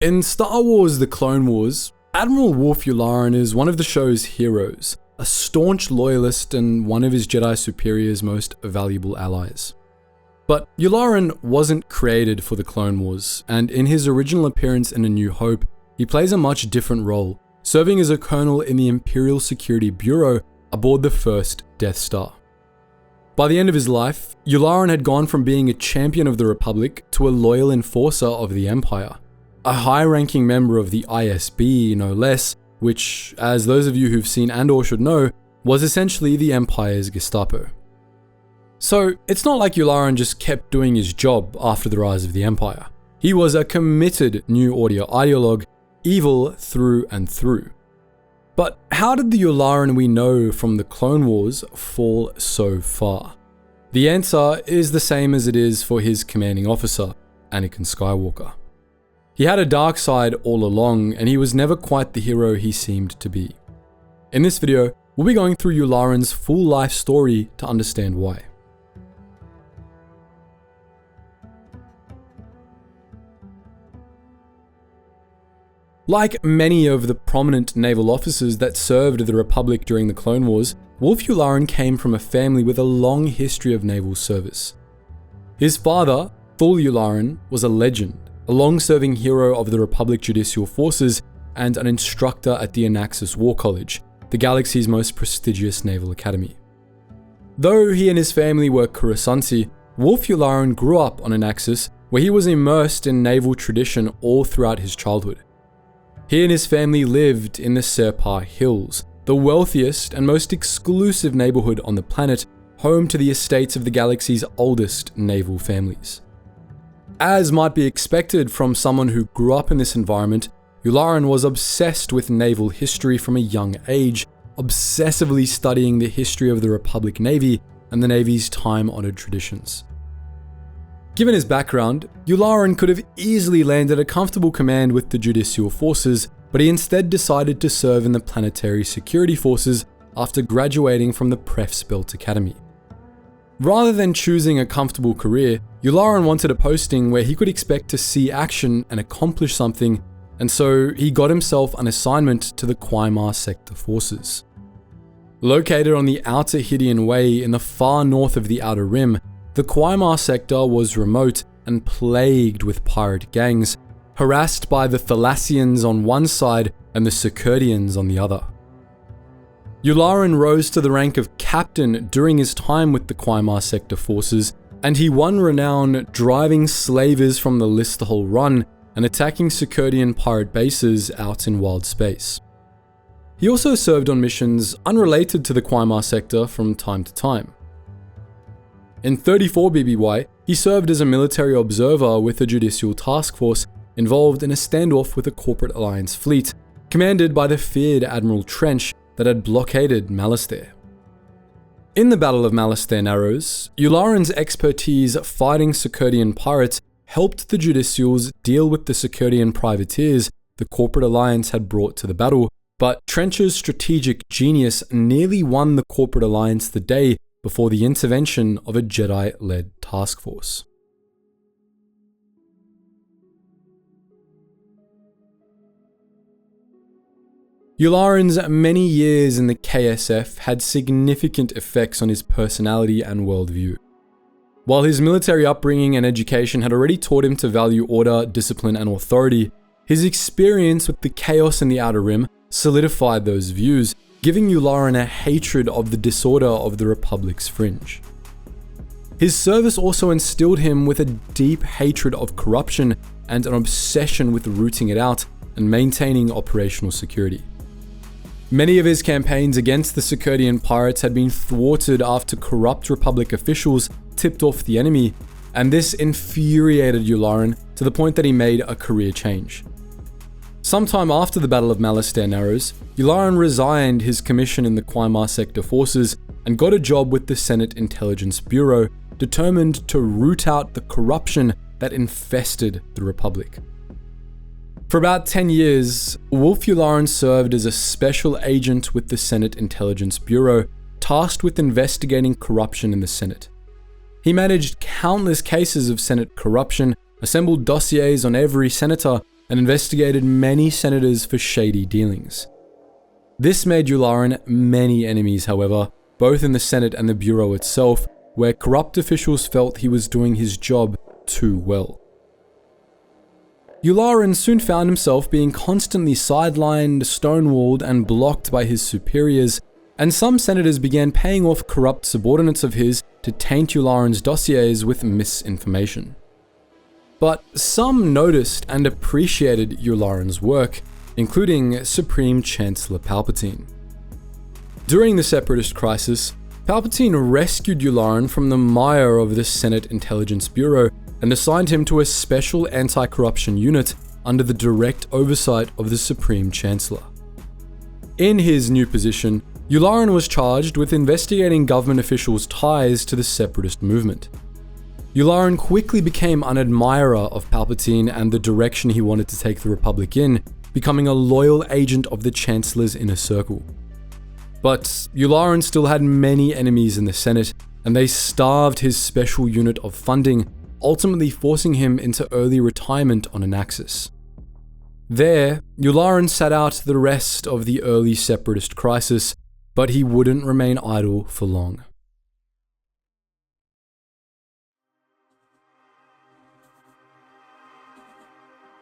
In Star Wars: The Clone Wars, Admiral Worf Yularen is one of the show's heroes, a staunch loyalist and one of his Jedi superior's most valuable allies. But Yularen wasn't created for the Clone Wars, and in his original appearance in A New Hope, he plays a much different role, serving as a colonel in the Imperial Security Bureau aboard the first Death Star. By the end of his life, Yularen had gone from being a champion of the Republic to a loyal enforcer of the Empire, a high-ranking member of the ISB, no less, which, as those of you who've seen Andor should know, was essentially the Empire's Gestapo. So, it's not like Yularen just kept doing his job after the rise of the Empire. He was a committed New Order ideologue, evil through and through. But how did the Yularen we know from the Clone Wars fall so far? The answer is the same as it is for his commanding officer, Anakin Skywalker. He had a dark side all along, and he was never quite the hero he seemed to be. In this video, we'll be going through Yularen's full life story to understand why. Like many of the prominent naval officers that served the Republic during the Clone Wars, Worf Yularen came from a family with a long history of naval service. His father, Thul Yularen, was a legend, a long-serving hero of the Republic Judicial Forces and an instructor at the Anaxis War College, the galaxy's most prestigious naval academy. Though he and his family were Coruscanti, Worf Yularen grew up on Anaxis, where he was immersed in naval tradition all throughout his childhood. He and his family lived in the Serpa Hills, the wealthiest and most exclusive neighborhood on the planet, home to the estates of the galaxy's oldest naval families. As might be expected from someone who grew up in this environment, Yularen was obsessed with naval history from a young age, obsessively studying the history of the Republic Navy and the Navy's time-honored traditions. Given his background, Yularen could have easily landed a comfortable command with the Judicial Forces, but he instead decided to serve in the Planetary Security Forces after graduating from the Prefsbelt Academy. Rather than choosing a comfortable career, Yularen wanted a posting where he could expect to see action and accomplish something, and so he got himself an assignment to the Quaimar Sector Forces. Located on the Outer Hydian Way in the far north of the Outer Rim, the Quaimar sector was remote and plagued with pirate gangs, harassed by the Thalassians on one side and the Circerdians on the other. Yularen rose to the rank of captain during his time with the Quaimar sector forces, and he won renown driving slavers from the Listahol Run and attacking Circerdian pirate bases out in wild space. He also served on missions unrelated to the Quaimar sector from time to time. In 34 BBY, he served as a military observer with a judicial task force involved in a standoff with a corporate alliance fleet, commanded by the feared Admiral Trench that had blockaded Malastare. In the Battle of Malastare Narrows, Yularen's expertise fighting Circerdian pirates helped the Judicials deal with the Circerdian privateers the corporate alliance had brought to the battle, but Trench's strategic genius nearly won the corporate alliance the day before the intervention of a Jedi-led task force. Yularen's many years in the KSF had significant effects on his personality and worldview. While his military upbringing and education had already taught him to value order, discipline, and authority, his experience with the chaos in the Outer Rim solidified those views, giving Yularen a hatred of the disorder of the Republic's fringe. His service also instilled him with a deep hatred of corruption and an obsession with rooting it out and maintaining operational security. Many of his campaigns against the Circerdian pirates had been thwarted after corrupt Republic officials tipped off the enemy, and this infuriated Yularen to the point that he made a career change. Sometime after the Battle of Malastare Narrows, Yularen resigned his commission in the Quaimar sector forces and got a job with the Senate Intelligence Bureau, determined to root out the corruption that infested the Republic. For about 10 years, Worf Yularen served as a special agent with the Senate Intelligence Bureau, tasked with investigating corruption in the Senate. He managed countless cases of Senate corruption, assembled dossiers on every senator, and investigated many senators for shady dealings. This made Yularen many enemies, however, both in the Senate and the Bureau itself, where corrupt officials felt he was doing his job too well. Yularen soon found himself being constantly sidelined, stonewalled, and blocked by his superiors, and some senators began paying off corrupt subordinates of his to taint Yularen's dossiers with misinformation. But some noticed and appreciated Yularen's work, including Supreme Chancellor Palpatine. During the Separatist crisis, Palpatine rescued Yularen from the mire of the Senate Intelligence Bureau and assigned him to a special anti-corruption unit under the direct oversight of the Supreme Chancellor. In his new position, Yularen was charged with investigating government officials' ties to the Separatist movement. Yularen quickly became an admirer of Palpatine and the direction he wanted to take the Republic in, becoming a loyal agent of the Chancellor's inner circle. But Yularen still had many enemies in the Senate, and they starved his special unit of funding, ultimately forcing him into early retirement on Anaxis. There, Yularen sat out the rest of the early Separatist crisis, but he wouldn't remain idle for long.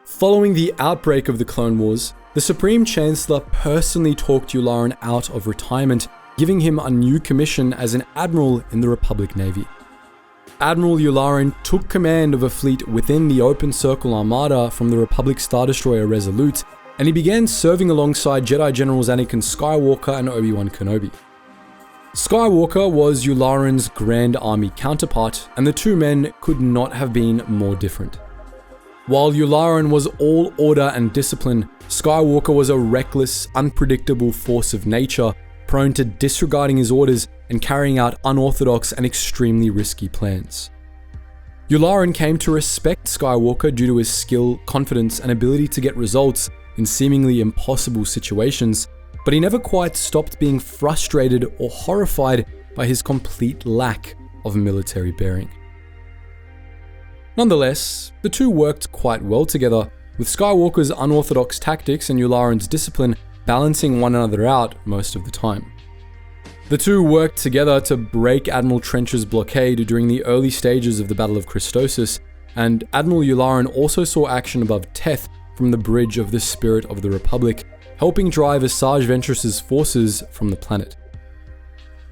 Following the outbreak of the Clone Wars, the Supreme Chancellor personally talked Yularen out of retirement, giving him a new commission as an admiral in the Republic Navy. Admiral Yularen took command of a fleet within the Open Circle Armada from the Republic Star Destroyer Resolute, and he began serving alongside Jedi Generals Anakin Skywalker and Obi-Wan Kenobi. Skywalker was Yularen's Grand Army counterpart, and the two men could not have been more different. While Yularen was all order and discipline, Skywalker was a reckless, unpredictable force of nature, prone to disregarding his orders and carrying out unorthodox and extremely risky plans. Yularen came to respect Skywalker due to his skill, confidence, and ability to get results in seemingly impossible situations, but he never quite stopped being frustrated or horrified by his complete lack of military bearing. Nonetheless, the two worked quite well together, with Skywalker's unorthodox tactics and Yularen's discipline balancing one another out most of the time. The two worked together to break Admiral Trench's blockade during the early stages of the Battle of Christosis, and Admiral Yularen also saw action above Teth from the bridge of the Spirit of the Republic, helping drive Asajj Ventress's forces from the planet.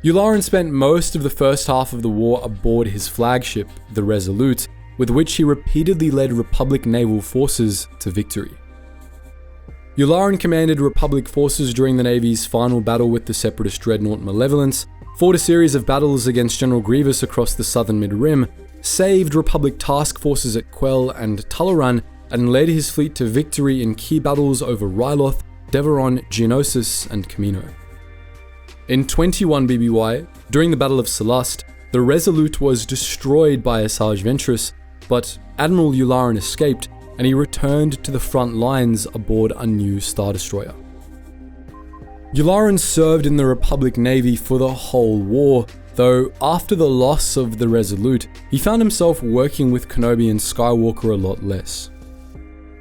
Yularen spent most of the first half of the war aboard his flagship, the Resolute, with which he repeatedly led Republic naval forces to victory. Yularen commanded Republic forces during the Navy's final battle with the Separatist dreadnought Malevolence, fought a series of battles against General Grievous across the southern Mid-Rim, saved Republic task forces at Quell and Tullaran, and led his fleet to victory in key battles over Ryloth, Deveron, Geonosis, and Camino. In 21 BBY, during the Battle of Selast, the Resolute was destroyed by Asajj Ventress, but Admiral Yularen escaped, and he returned to the front lines aboard a new Star Destroyer. Yularen served in the Republic Navy for the whole war, though after the loss of the Resolute, he found himself working with Kenobi and Skywalker a lot less.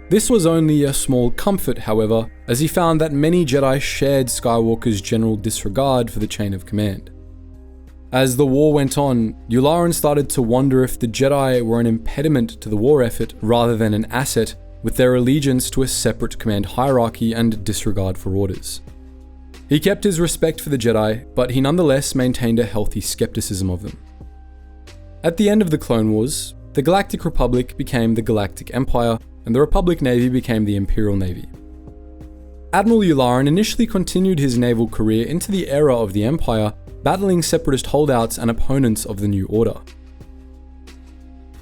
This was only a small comfort, however, as he found that many Jedi shared Skywalker's general disregard for the chain of command. As the war went on, Yularen started to wonder if the Jedi were an impediment to the war effort rather than an asset, with their allegiance to a separate command hierarchy and disregard for orders. He kept his respect for the Jedi, but he nonetheless maintained a healthy skepticism of them. At the end of the Clone Wars, the Galactic Republic became the Galactic Empire, and the Republic Navy became the Imperial Navy. Admiral Yularen initially continued his naval career into the era of the Empire, battling Separatist holdouts and opponents of the New Order.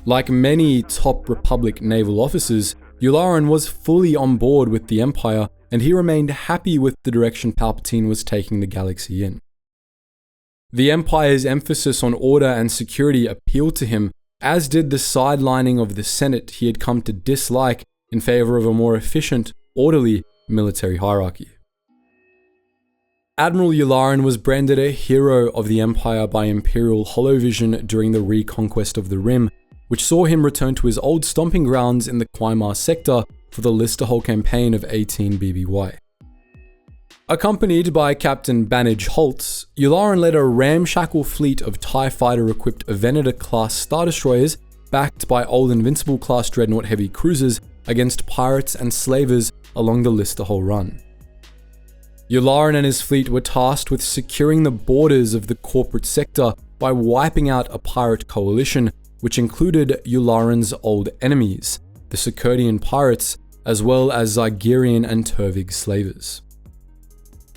Like many top Republic naval officers, Yularen was fully on board with the Empire, and he remained happy with the direction Palpatine was taking the galaxy in. The Empire's emphasis on order and security appealed to him, as did the sidelining of the Senate he had come to dislike in favor of a more efficient, orderly military hierarchy. Admiral Yularen was branded a hero of the Empire by Imperial Holovision during the reconquest of the Rim, which saw him return to his old stomping grounds in the Quaimar sector for the Listerhall campaign of 18 BBY. Accompanied by Captain Banage Holtz, Yularen led a ramshackle fleet of TIE fighter-equipped Venator-class Star Destroyers backed by Old Invincible-class Dreadnought heavy cruisers against pirates and slavers along the Listerhall run. Yularen and his fleet were tasked with securing the borders of the corporate sector by wiping out a pirate coalition which included Yularen's old enemies, the Circadian pirates, as well as Zygerian and Turvig slavers.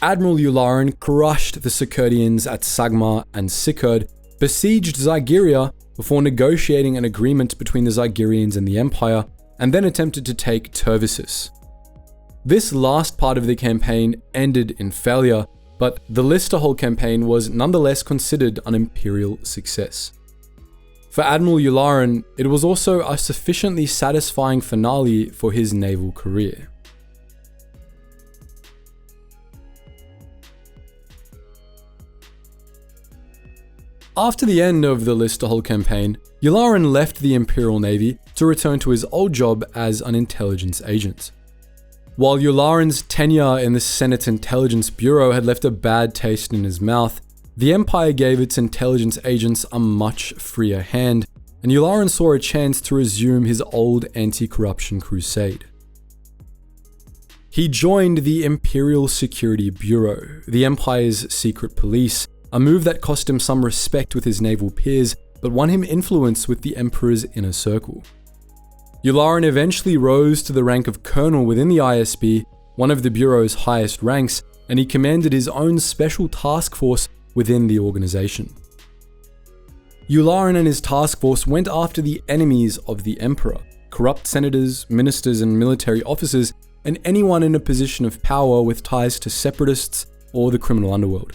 Admiral Yularen crushed the Circadians at Sagmar and Sikerd, besieged Zygeria before negotiating an agreement between the Zygerians and the Empire, and then attempted to take Turvisus. This last part of the campaign ended in failure, but the Listerhall campaign was nonetheless considered an imperial success. For Admiral Yularen, it was also a sufficiently satisfying finale for his naval career. After the end of the Listerhall campaign, Yularen left the Imperial Navy to return to his old job as an intelligence agent. While Yularen's tenure in the Senate Intelligence Bureau had left a bad taste in his mouth, the Empire gave its intelligence agents a much freer hand, and Yularen saw a chance to resume his old anti-corruption crusade. He joined the Imperial Security Bureau, the Empire's secret police, a move that cost him some respect with his naval peers, but won him influence with the Emperor's inner circle. Yularen eventually rose to the rank of colonel within the ISB, one of the Bureau's highest ranks, and he commanded his own special task force within the organization. Yularen and his task force went after the enemies of the Emperor, corrupt senators, ministers, and military officers, and anyone in a position of power with ties to Separatists or the criminal underworld.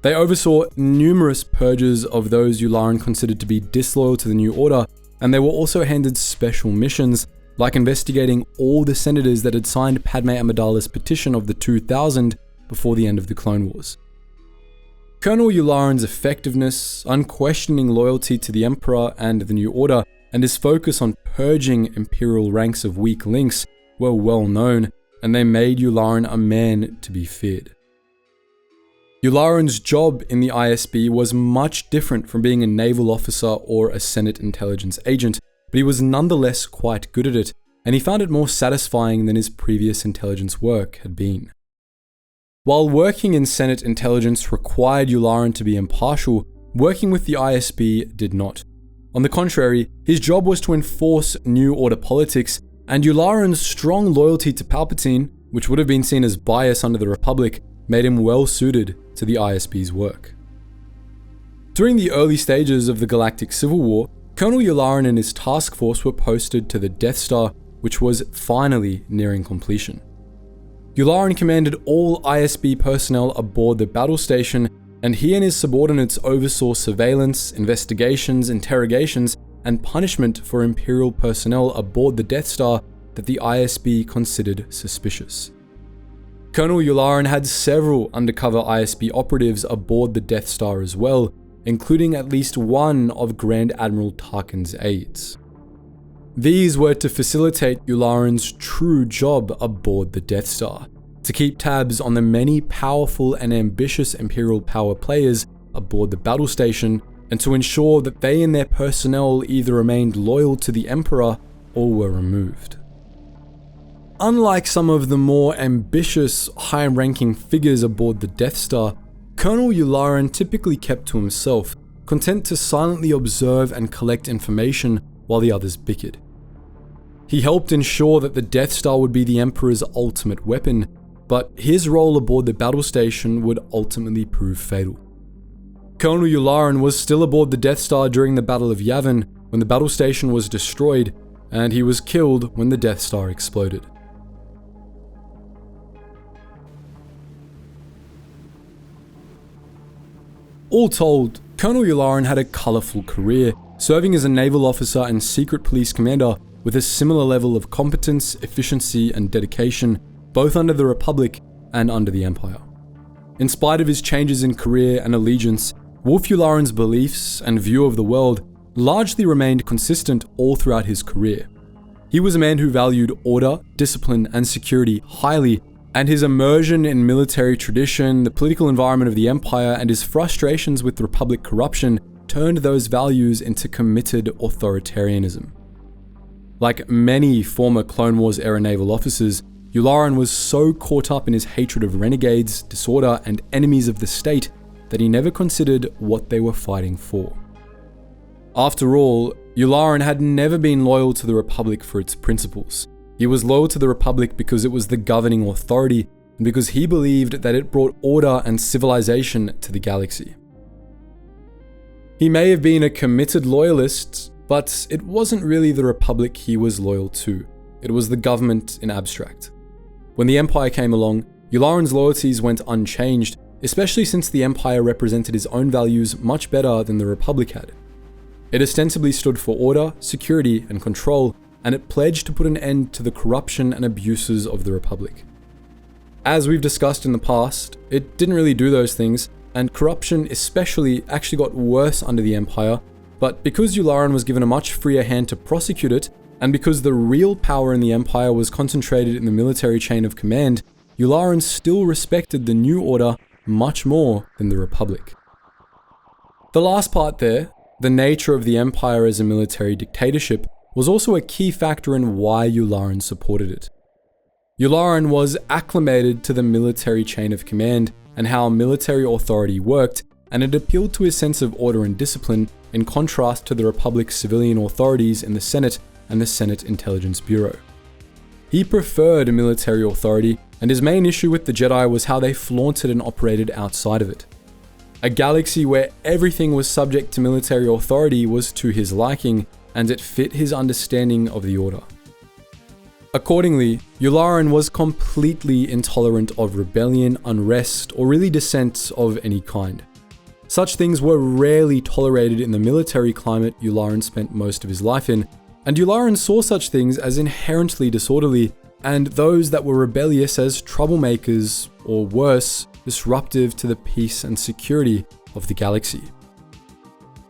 They oversaw numerous purges of those Yularen considered to be disloyal to the New Order, and they were also handed special missions, like investigating all the senators that had signed Padme Amidala's petition of the 2000 before the end of the Clone Wars. Colonel Yularen's effectiveness, unquestioning loyalty to the Emperor and the New Order, and his focus on purging Imperial ranks of weak links were well known, and they made Yularen a man to be feared. Yularen's job in the ISB was much different from being a naval officer or a Senate intelligence agent, but he was nonetheless quite good at it, and he found it more satisfying than his previous intelligence work had been. While working in Senate intelligence required Yularen to be impartial, working with the ISB did not. On the contrary, his job was to enforce New Order politics, and Yularen's strong loyalty to Palpatine, which would have been seen as bias under the Republic, made him well suited to the ISB's work. During the early stages of the Galactic Civil War, Colonel Yularen and his task force were posted to the Death Star, which was finally nearing completion. Yularen commanded all ISB personnel aboard the battle station, and he and his subordinates oversaw surveillance, investigations, interrogations, and punishment for Imperial personnel aboard the Death Star that the ISB considered suspicious. Colonel Yularen had several undercover ISB operatives aboard the Death Star as well, including at least one of Grand Admiral Tarkin's aides. These were to facilitate Yularen's true job aboard the Death Star, to keep tabs on the many powerful and ambitious Imperial power players aboard the battle station, and to ensure that they and their personnel either remained loyal to the Emperor or were removed. Unlike some of the more ambitious, high-ranking figures aboard the Death Star, Colonel Yularen typically kept to himself, content to silently observe and collect information while the others bickered. He helped ensure that the Death Star would be the Emperor's ultimate weapon, but his role aboard the battle station would ultimately prove fatal. Colonel Yularen was still aboard the Death Star during the Battle of Yavin when the battle station was destroyed, and he was killed when the Death Star exploded. All told, Colonel Yularen had a colourful career, serving as a naval officer and secret police commander with a similar level of competence, efficiency, and dedication, both under the Republic and under the Empire. In spite of his changes in career and allegiance, Wolf Yularen's beliefs and view of the world largely remained consistent all throughout his career. He was a man who valued order, discipline, and security highly, and his immersion in military tradition, the political environment of the empire, and his frustrations with Republic corruption turned those values into committed authoritarianism. Like many former Clone Wars era naval officers, Yularen was so caught up in his hatred of renegades, disorder, and enemies of the state that he never considered what they were fighting for. After all, Yularen had never been loyal to the Republic for its principles. He was loyal to the Republic because it was the governing authority and because he believed that it brought order and civilization to the galaxy. He may have been a committed loyalist, but it wasn't really the Republic he was loyal to. It was the government in abstract. When the Empire came along, Yularen's loyalties went unchanged, especially since the Empire represented his own values much better than the Republic had. It ostensibly stood for order, security, and control, and it pledged to put an end to the corruption and abuses of the Republic. As we've discussed in the past, it didn't really do those things, and corruption especially actually got worse under the Empire, but because Yularen was given a much freer hand to prosecute it, and because the real power in the Empire was concentrated in the military chain of command, Yularen still respected the New Order much more than the Republic. The last part there, the nature of the Empire as a military dictatorship, was also a key factor in why Yularen supported it. Yularen was acclimated to the military chain of command and how military authority worked, and it appealed to his sense of order and discipline in contrast to the Republic's civilian authorities in the Senate and the Senate Intelligence Bureau. He preferred military authority, and his main issue with the Jedi was how they flaunted and operated outside of it. A galaxy where everything was subject to military authority was to his liking, and it fit his understanding of the Order. Accordingly, Yularen was completely intolerant of rebellion, unrest, or really dissent of any kind. Such things were rarely tolerated in the military climate Yularen spent most of his life in, and Yularen saw such things as inherently disorderly, and those that were rebellious as troublemakers, or worse, disruptive to the peace and security of the galaxy.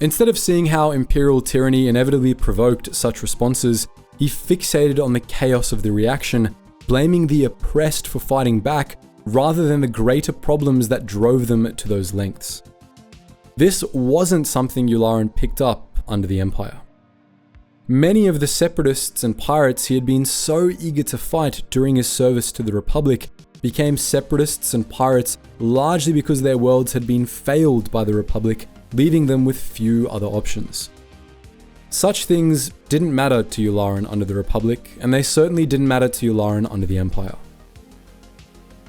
Instead of seeing how imperial tyranny inevitably provoked such responses, he fixated on the chaos of the reaction, blaming the oppressed for fighting back rather than the greater problems that drove them to those lengths. This wasn't something Yularen picked up under the Empire. Many of the Separatists and pirates he had been so eager to fight during his service to the Republic became Separatists and pirates largely because their worlds had been failed by the Republic, leaving them with few other options. Such things didn't matter to Yularen under the Republic, and they certainly didn't matter to Yularen under the Empire.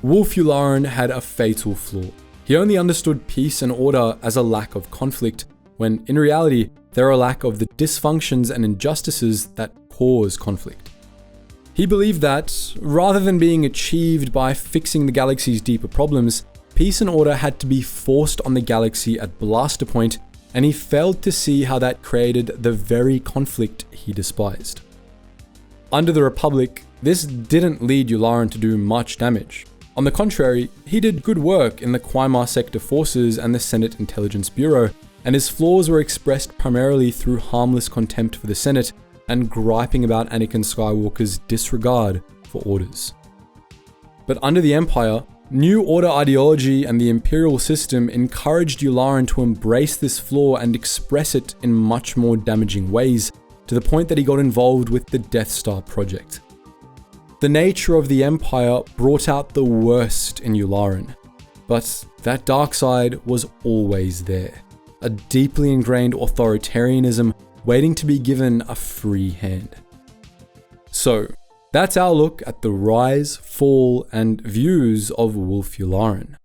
Wolf Yularen had a fatal flaw. He only understood peace and order as a lack of conflict, when in reality, they're a lack of the dysfunctions and injustices that cause conflict. He believed that, rather than being achieved by fixing the galaxy's deeper problems, peace and order had to be forced on the galaxy at blaster point, and he failed to see how that created the very conflict he despised. Under the Republic, this didn't lead Yularen to do much damage. On the contrary, he did good work in the Quaimar Sector Forces and the Senate Intelligence Bureau, and his flaws were expressed primarily through harmless contempt for the Senate and griping about Anakin Skywalker's disregard for orders. But under the Empire, New Order ideology and the Imperial system encouraged Yularen to embrace this flaw and express it in much more damaging ways, to the point that he got involved with the Death Star project. The nature of the Empire brought out the worst in Yularen, but that dark side was always there. A deeply ingrained authoritarianism waiting to be given a free hand. So, that's our look at the rise, fall, and views of Wolf Yularen.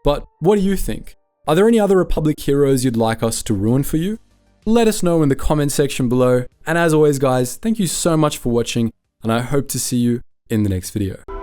But what do you think? Are there any other Republic heroes you'd like us to ruin for you? Let us know in the comment section below, and as always guys, thank you so much for watching, and I hope to see you in the next video.